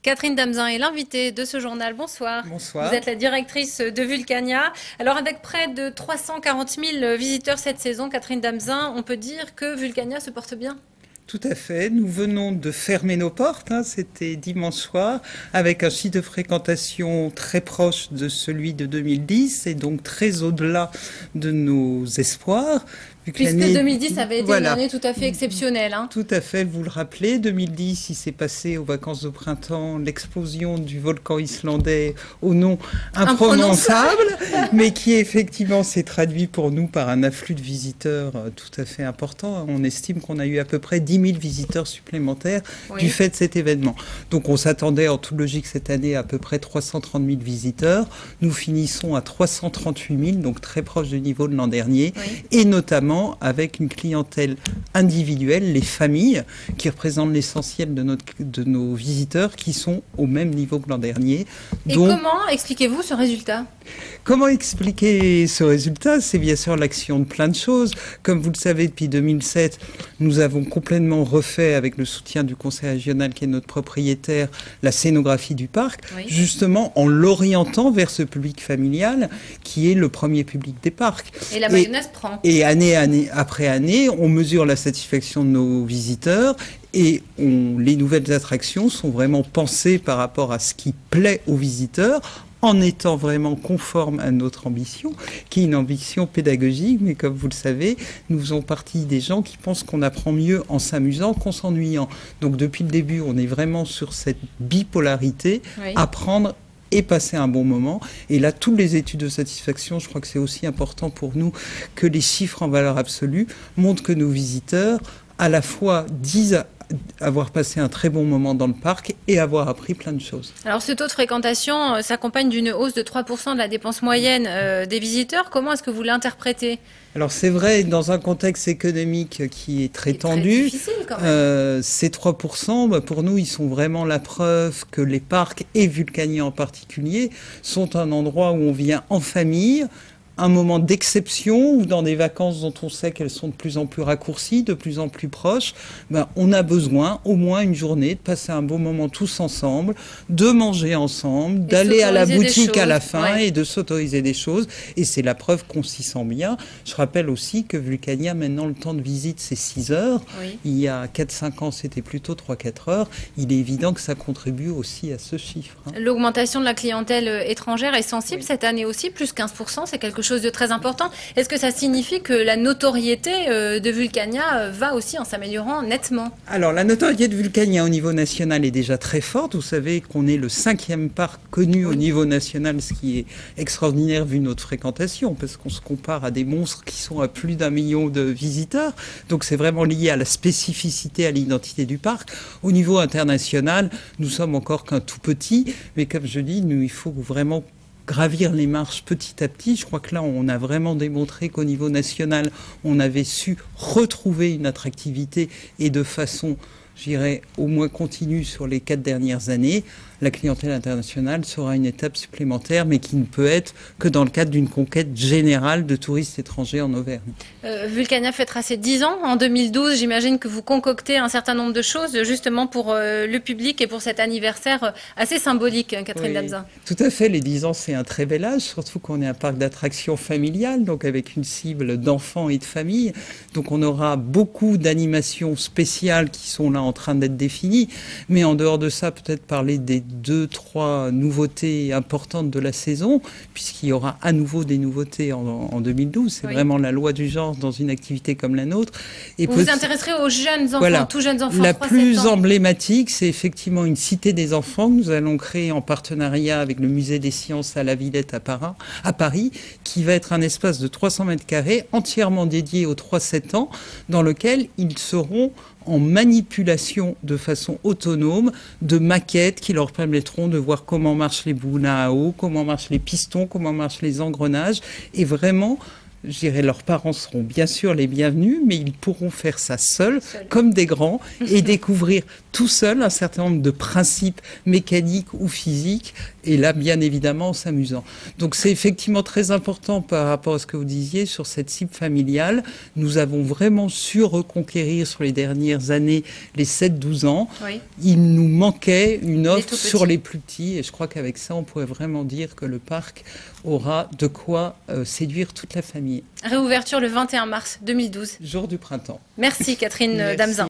Catherine Damzin est l'invitée de ce journal. Bonsoir. Bonsoir. Vous êtes la directrice de Vulcania. Alors, avec près de 340 000 visiteurs cette saison, Catherine Damzin, on peut dire que Vulcania se porte bien. Tout à fait. Nous venons de fermer nos portes. C'était dimanche soir, avec un chiffre de fréquentation très proche de celui de 2010 et donc très au-delà de nos espoirs. Puisque 2010 avait été une Voilà. année tout à fait exceptionnelle. Tout à fait, vous le rappelez, 2010, il s'est passé aux vacances de printemps l'explosion du volcan islandais au nom imprononçable, mais qui effectivement s'est traduit pour nous par un afflux de visiteurs tout à fait important. On estime qu'on a eu à peu près 10 000 visiteurs supplémentaires du fait de cet événement. Donc on s'attendait en toute logique cette année à peu près 330 000 visiteurs. Nous finissons à 338 000, donc très proche du niveau de l'an dernier, et notamment avec une clientèle individuelle, les familles, qui représentent l'essentiel de nos visiteurs, qui sont au même niveau que l'an dernier. Et comment expliquez-vous ce résultat ? Comment expliquer ce résultat? C'est bien sûr l'action de plein de choses. Comme vous le savez, depuis 2007, nous avons complètement refait, avec le soutien du conseil régional qui est notre propriétaire, la scénographie du parc, justement en l'orientant vers ce public familial qui est le premier public des parcs. Et la mayonnaise prend. Et année après année, on mesure la satisfaction de nos visiteurs. Et les nouvelles attractions sont vraiment pensées par rapport à ce qui plaît aux visiteurs, en étant vraiment conforme à notre ambition, qui est une ambition pédagogique, mais comme vous le savez, nous faisons partie des gens qui pensent qu'on apprend mieux en s'amusant qu'en s'ennuyant. Donc depuis le début, on est vraiment sur cette bipolarité, apprendre et passer un bon moment. Et là, toutes les études de satisfaction, je crois que c'est aussi important pour nous que les chiffres en valeur absolue montrent que nos visiteurs, à la fois, disent avoir passé un très bon moment dans le parc et avoir appris plein de choses. Alors ce taux de fréquentation s'accompagne d'une hausse de 3% de la dépense moyenne des visiteurs. Comment est-ce que vous l'interprétez ? Alors c'est vrai, dans un contexte économique qui est très tendu, ces 3%, pour nous, ils sont vraiment la preuve que les parcs, et Vulcania en particulier, sont un endroit où on vient en famille, un moment d'exception ou dans des vacances dont on sait qu'elles sont de plus en plus raccourcies, de plus en plus proches, on a besoin au moins une journée de passer un bon moment tous ensemble, de manger ensemble, d'aller à la boutique à la fin et de s'autoriser des choses. Et c'est la preuve qu'on s'y sent bien. Je rappelle aussi que Vulcania, maintenant, le temps de visite, c'est 6 heures. Il y a 4-5 ans, c'était plutôt 3-4 heures. Il est évident que ça contribue aussi à ce chiffre. L'augmentation de la clientèle étrangère est sensible cette année aussi, plus 15%, c'est quelque chose de très important. Est-ce que ça signifie que la notoriété de Vulcania va aussi en s'améliorant nettement? Alors, la notoriété de Vulcania au niveau national est déjà très forte. Vous savez qu'on est le 5e parc connu au niveau national, ce qui est extraordinaire vu notre fréquentation, parce qu'on se compare à des monstres qui sont à plus d'1 million de visiteurs. Donc, c'est vraiment lié à la spécificité, à l'identité du parc. Au niveau international, nous sommes encore qu'un tout petit, mais comme je dis, il faut vraiment gravir les marches petit à petit. Je crois que là, on a vraiment démontré qu'au niveau national, on avait su retrouver une attractivité et de façon, je dirais, au moins continue sur les 4 dernières années. La clientèle internationale sera une étape supplémentaire, mais qui ne peut être que dans le cadre d'une conquête générale de touristes étrangers en Auvergne. Vulcania fêtera ses 10 ans. En 2012, j'imagine que vous concoctez un certain nombre de choses justement pour le public et pour cet anniversaire assez symbolique, Catherine Damzin. Tout à fait, les 10 ans, c'est un très bel âge, surtout qu'on est un parc d'attractions familiales, donc avec une cible d'enfants et de familles. Donc on aura beaucoup d'animations spéciales qui sont là en train d'être définies, mais en dehors de ça, peut-être parler des 2-3 nouveautés importantes de la saison, puisqu'il y aura à nouveau des nouveautés en 2012. C'est vraiment la loi du genre dans une activité comme la nôtre. Et vous vous intéresserez aux jeunes enfants, tout jeunes enfants. La plus emblématique, c'est effectivement une cité des enfants que nous allons créer en partenariat avec le Musée des Sciences à la Villette à Paris, qui va être un espace de 300 mètres carrés entièrement dédié aux 3-7 ans, dans lequel ils seront en manipulation de façon autonome de maquettes qui leur permettront de voir comment marchent les boules à eau, comment marchent les pistons, comment marchent les engrenages, et vraiment Je dirais, leurs parents seront bien sûr les bienvenus, mais ils pourront faire ça seuls, comme des grands, et découvrir tout seuls un certain nombre de principes mécaniques ou physiques, et là, bien évidemment, en s'amusant. Donc c'est effectivement très important par rapport à ce que vous disiez sur cette cible familiale. Nous avons vraiment su reconquérir sur les dernières années les 7-12 ans. Oui. Il nous manquait une offre sur les plus petits, et je crois qu'avec ça, on pourrait vraiment dire que le parc aura de quoi séduire toute la famille. Réouverture le 21 mars 2012. Jour du printemps. Merci Catherine Merci. Damezin.